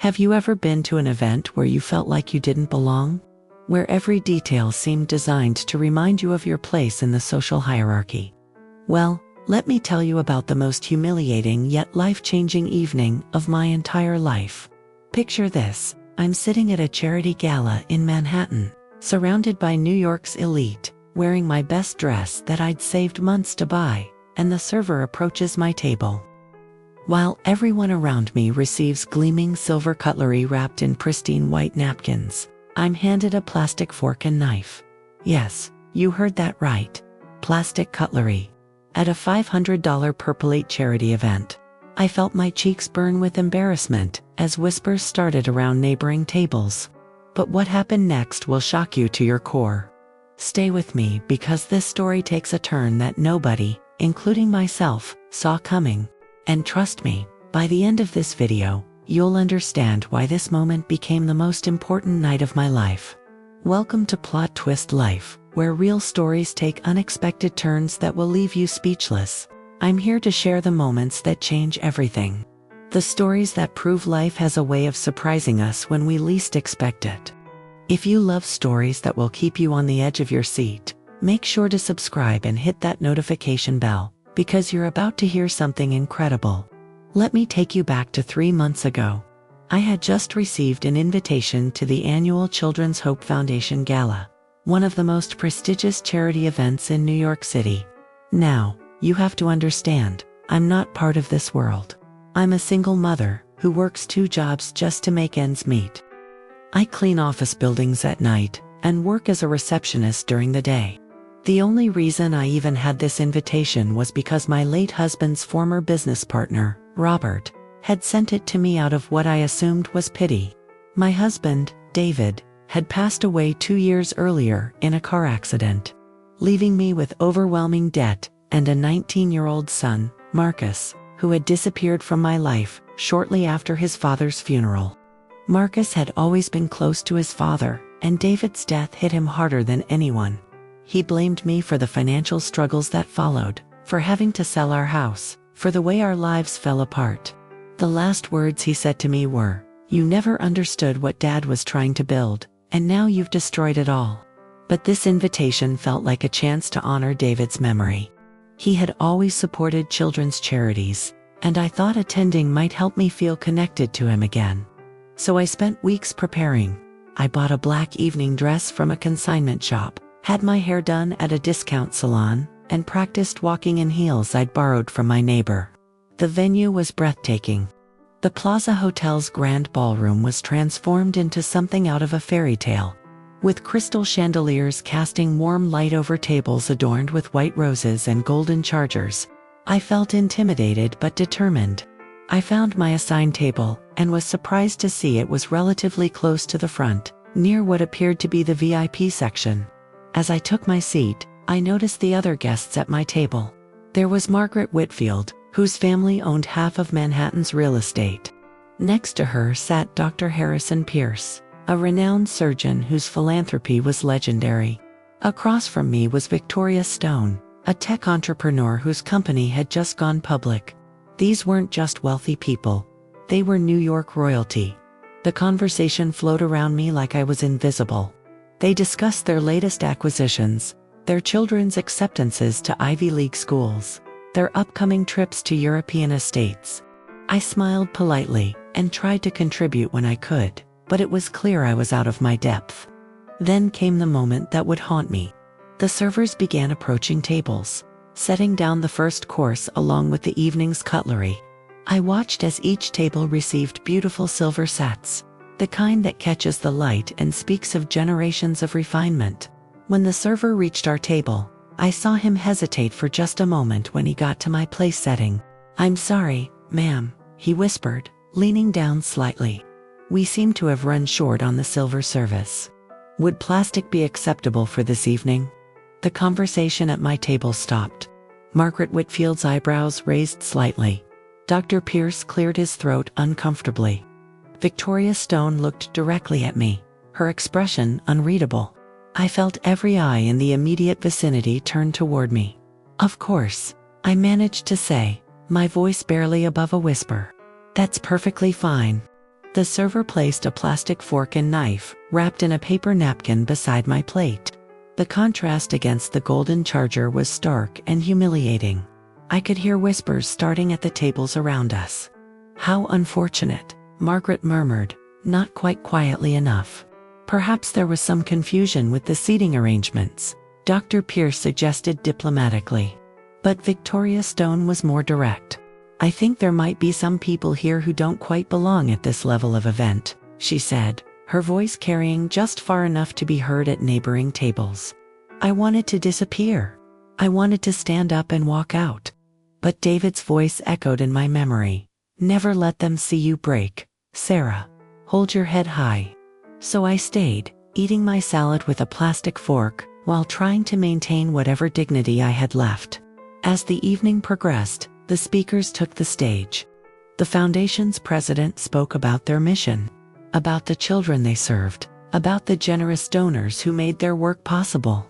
Have you ever been to an event where you felt like you didn't belong? Where every detail seemed designed to remind you of your place in the social hierarchy? Well, let me tell you about the most humiliating yet life-changing evening of my entire life. Picture this: I'm sitting at a charity gala in Manhattan, surrounded by New York's elite, wearing my best dress that I'd saved months to buy, and the server approaches my table. While everyone around me receives gleaming silver cutlery wrapped in pristine white napkins, I'm handed a plastic fork and knife. Yes, you heard that right. Plastic cutlery. At a $500 Purple 8 charity event. I felt my cheeks burn with embarrassment as whispers started around neighboring tables. But what happened next will shock you to your core. Stay with me because this story takes a turn that nobody, including myself, saw coming. And trust me, by the end of this video, you'll understand why this moment became the most important night of my life. Welcome to Plot Twist Life, where real stories take unexpected turns that will leave you speechless. I'm here to share the moments that change everything. The stories that prove life has a way of surprising us when we least expect it. If you love stories that will keep you on the edge of your seat, make sure to subscribe and hit that notification bell, because you're about to hear something incredible. Let me take you back to 3 months ago. I had just received an invitation to the annual Children's Hope Foundation Gala, one of the most prestigious charity events in New York City. Now, you have to understand, I'm not part of this world. I'm a single mother who works 2 jobs just to make ends meet. I clean office buildings at night and work as a receptionist during the day. The only reason I even had this invitation was because my late husband's former business partner, Robert, had sent it to me out of what I assumed was pity. My husband, David, had passed away 2 years earlier in a car accident, leaving me with overwhelming debt and a 19-year-old son, Marcus, who had disappeared from my life shortly after his father's funeral. Marcus had always been close to his father, and David's death hit him harder than anyone. He blamed me for the financial struggles that followed, for having to sell our house, for the way our lives fell apart. The last words he said to me were, "You never understood what Dad was trying to build, and now you've destroyed it all." But this invitation felt like a chance to honor David's memory. He had always supported children's charities, and I thought attending might help me feel connected to him again. So I spent weeks preparing. I bought a black evening dress from a consignment shop, had my hair done at a discount salon, and practiced walking in heels I'd borrowed from my neighbor. The venue was breathtaking. The Plaza Hotel's grand ballroom was transformed into something out of a fairy tale, with crystal chandeliers casting warm light over tables adorned with white roses and golden chargers. I felt intimidated but determined. I found my assigned table, and was surprised to see it was relatively close to the front, near what appeared to be the VIP section. As I took my seat, I noticed the other guests at my table. There was Margaret Whitfield, whose family owned half of Manhattan's real estate. Next to her sat Dr. Harrison Pierce, a renowned surgeon whose philanthropy was legendary. Across from me was Victoria Stone, a tech entrepreneur whose company had just gone public. These weren't just wealthy people. They were New York royalty. The conversation flowed around me like I was invisible. They discussed their latest acquisitions, their children's acceptances to Ivy League schools, their upcoming trips to European estates. I smiled politely and tried to contribute when I could, but it was clear I was out of my depth. Then came the moment that would haunt me. The servers began approaching tables, setting down the first course along with the evening's cutlery. I watched as each table received beautiful silver sets, the kind that catches the light and speaks of generations of refinement. When the server reached our table, I saw him hesitate for just a moment when he got to my place setting. "I'm sorry, ma'am," he whispered, leaning down slightly. "We seem to have run short on the silver service. Would plastic be acceptable for this evening?" The conversation at my table stopped. Margaret Whitfield's eyebrows raised slightly. Dr. Pierce cleared his throat uncomfortably. Victoria Stone looked directly at me, her expression unreadable. I felt every eye in the immediate vicinity turn toward me. "Of course," I managed to say, my voice barely above a whisper. "That's perfectly fine." The server placed a plastic fork and knife, wrapped in a paper napkin, beside my plate. The contrast against the golden charger was stark and humiliating. I could hear whispers starting at the tables around us. "How unfortunate," Margaret murmured, not quite quietly enough. "Perhaps there was some confusion with the seating arrangements," Dr. Pierce suggested diplomatically. But Victoria Stone was more direct. "I think there might be some people here who don't quite belong at this level of event," she said, her voice carrying just far enough to be heard at neighboring tables. I wanted to disappear. I wanted to stand up and walk out. But David's voice echoed in my memory. "Never let them see you break, Sarah. Hold your head high." So I stayed, eating my salad with a plastic fork, while trying to maintain whatever dignity I had left. As the evening progressed, the speakers took the stage. The foundation's president spoke about their mission, about the children they served, about the generous donors who made their work possible.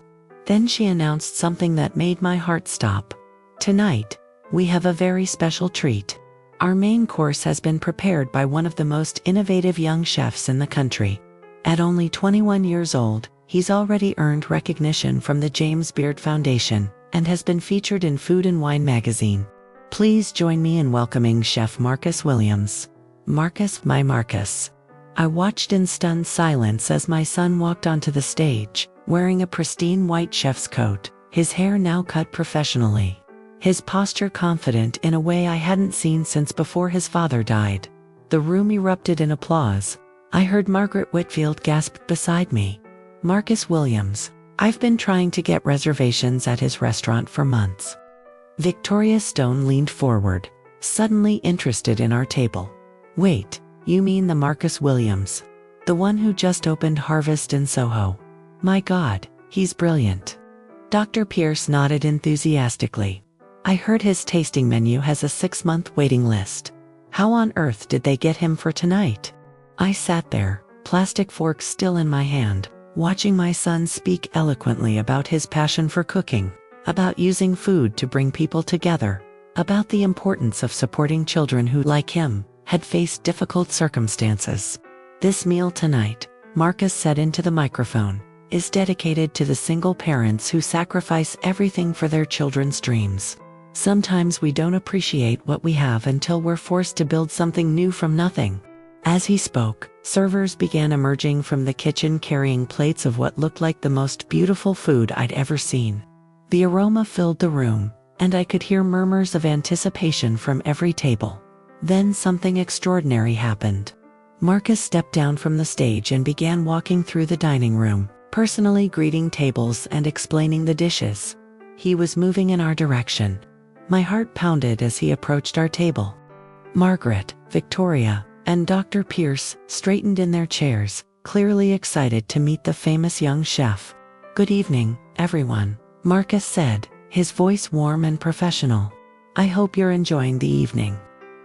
Then she announced something that made my heart stop. "Tonight, we have a very special treat. Our main course has been prepared by one of the most innovative young chefs in the country. At only 21 years old, he's already earned recognition from the James Beard Foundation and has been featured in Food and Wine magazine. Please join me in welcoming Chef Marcus Williams." Marcus, my Marcus. I watched in stunned silence as my son walked onto the stage, wearing a pristine white chef's coat, his hair now cut professionally. His posture confident in a way I hadn't seen since before his father died. The room erupted in applause. I heard Margaret Whitfield gasp beside me. "Marcus Williams. I've been trying to get reservations at his restaurant for months." Victoria Stone leaned forward, suddenly interested in our table. "Wait, you mean the Marcus Williams? The one who just opened Harvest in Soho? My God, he's brilliant." Dr. Pierce nodded enthusiastically. "I heard his tasting menu has a 6-month waiting list. How on earth did they get him for tonight?" I sat there, plastic fork still in my hand, watching my son speak eloquently about his passion for cooking, about using food to bring people together, about the importance of supporting children who, like him, had faced difficult circumstances. "This meal tonight," Marcus said into the microphone, "is dedicated to the single parents who sacrifice everything for their children's dreams. Sometimes we don't appreciate what we have until we're forced to build something new from nothing." As he spoke, servers began emerging from the kitchen carrying plates of what looked like the most beautiful food I'd ever seen. The aroma filled the room, and I could hear murmurs of anticipation from every table. Then something extraordinary happened. Marcus stepped down from the stage and began walking through the dining room, personally greeting tables and explaining the dishes. He was moving in our direction. My heart pounded as he approached our table. Margaret, Victoria, and Dr. Pierce straightened in their chairs, clearly excited to meet the famous young chef. "Good evening, everyone," Marcus said, his voice warm and professional. "I hope you're enjoying the evening."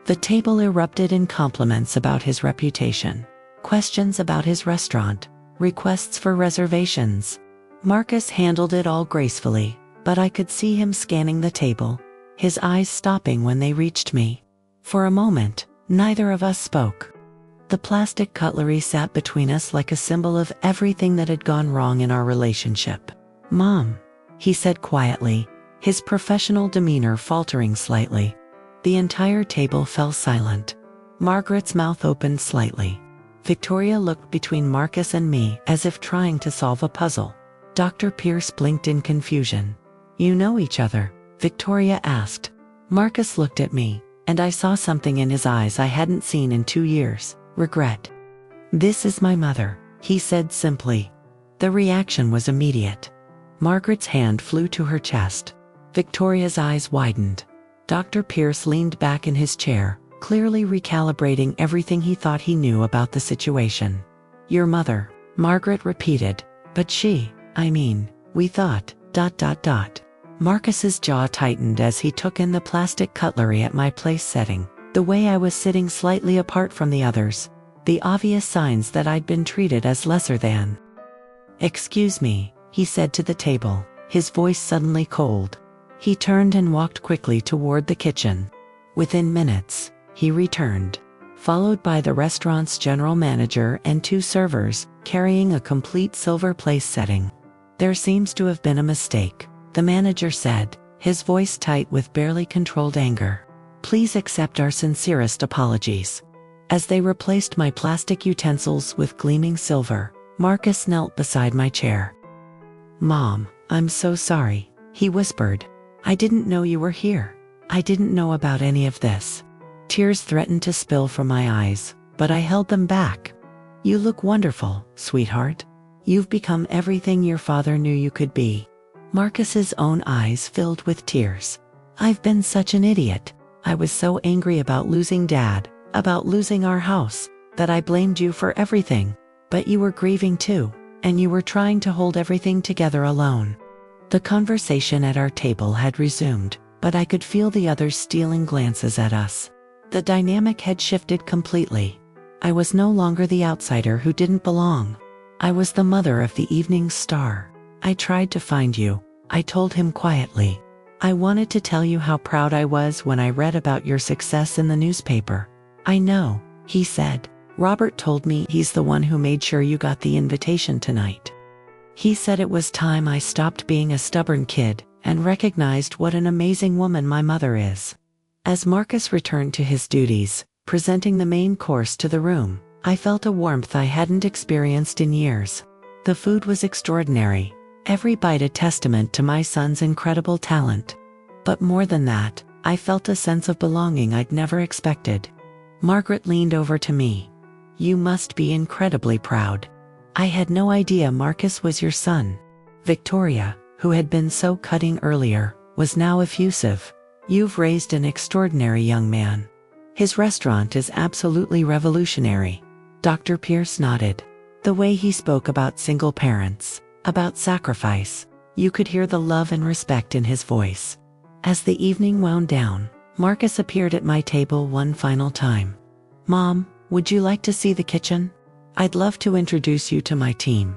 The table erupted in compliments about his reputation, questions about his restaurant, requests for reservations. Marcus handled it all gracefully, but I could see him scanning the table, his eyes stopping when they reached me. For a moment, neither of us spoke. The plastic cutlery sat between us like a symbol of everything that had gone wrong in our relationship. "Mom," he said quietly, his professional demeanor faltering slightly. The entire table fell silent. Margaret's mouth opened slightly. Victoria looked between Marcus and me as if trying to solve a puzzle. Dr. Pierce blinked in confusion. "You know each other?" Victoria asked. Marcus looked at me, and I saw something in his eyes I hadn't seen in 2 years: regret. "This is my mother," he said simply. The reaction was immediate. Margaret's hand flew to her chest. Victoria's eyes widened. Dr. Pierce leaned back in his chair, clearly recalibrating everything he thought he knew about the situation. "Your mother," Margaret repeated. "But we thought, ... Marcus's jaw tightened as he took in the plastic cutlery at my place setting, the way I was sitting slightly apart from the others, the obvious signs that I'd been treated as lesser than. "Excuse me," he said to the table, his voice suddenly cold. He turned and walked quickly toward the kitchen. Within minutes, he returned. followed by the restaurant's general manager and 2 servers, carrying a complete silver place setting. "There seems to have been a mistake," the manager said, his voice tight with barely controlled anger. "Please accept our sincerest apologies." As they replaced my plastic utensils with gleaming silver, Marcus knelt beside my chair. "Mom, I'm so sorry," he whispered. "I didn't know you were here. I didn't know about any of this." Tears threatened to spill from my eyes, but I held them back. "You look wonderful, sweetheart. You've become everything your father knew you could be." Marcus's own eyes filled with tears. "I've been such an idiot. I was so angry about losing Dad, about losing our house, that I blamed you for everything. But you were grieving too, and you were trying to hold everything together alone." The conversation at our table had resumed, but I could feel the others stealing glances at us. The dynamic had shifted completely. I was no longer the outsider who didn't belong. I was the mother of the evening's star. "I tried to find you," I told him quietly. "I wanted to tell you how proud I was when I read about your success in the newspaper." "I know," he said. "Robert told me he's the one who made sure you got the invitation tonight. He said it was time I stopped being a stubborn kid and recognized what an amazing woman my mother is." As Marcus returned to his duties, presenting the main course to the room, I felt a warmth I hadn't experienced in years. The food was extraordinary, every bite a testament to my son's incredible talent. But more than that, I felt a sense of belonging I'd never expected. Margaret leaned over to me. "You must be incredibly proud. I had no idea Marcus was your son." Victoria, who had been so cutting earlier, was now effusive. "You've raised an extraordinary young man. His restaurant is absolutely revolutionary." Dr. Pierce nodded. The way he spoke about single parents, about sacrifice, you could hear the love and respect in his voice. As the evening wound down, Marcus appeared at my table one final time. "Mom, would you like to see the kitchen? I'd love to introduce you to my team."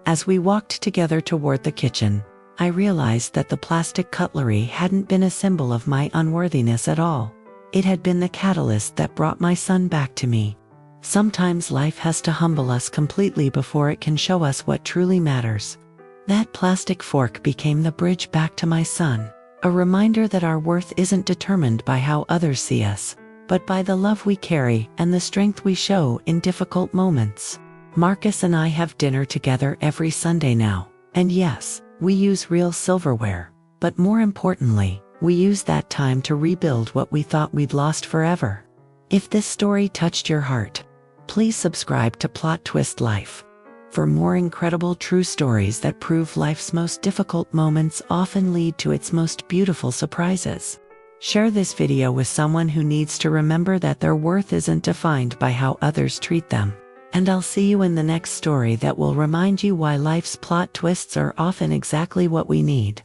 As we walked together toward the kitchen, I realized that the plastic cutlery hadn't been a symbol of my unworthiness at all. It had been the catalyst that brought my son back to me. Sometimes life has to humble us completely before it can show us what truly matters. That plastic fork became the bridge back to my son, a reminder that our worth isn't determined by how others see us, but by the love we carry and the strength we show in difficult moments. Marcus and I have dinner together every Sunday now, and yes, we use real silverware, but more importantly, we use that time to rebuild what we thought we'd lost forever. If this story touched your heart, please subscribe to Plot Twist Life. For more incredible true stories that prove life's most difficult moments often lead to its most beautiful surprises. Share this video with someone who needs to remember that their worth isn't defined by how others treat them. And I'll see you in the next story that will remind you why life's plot twists are often exactly what we need.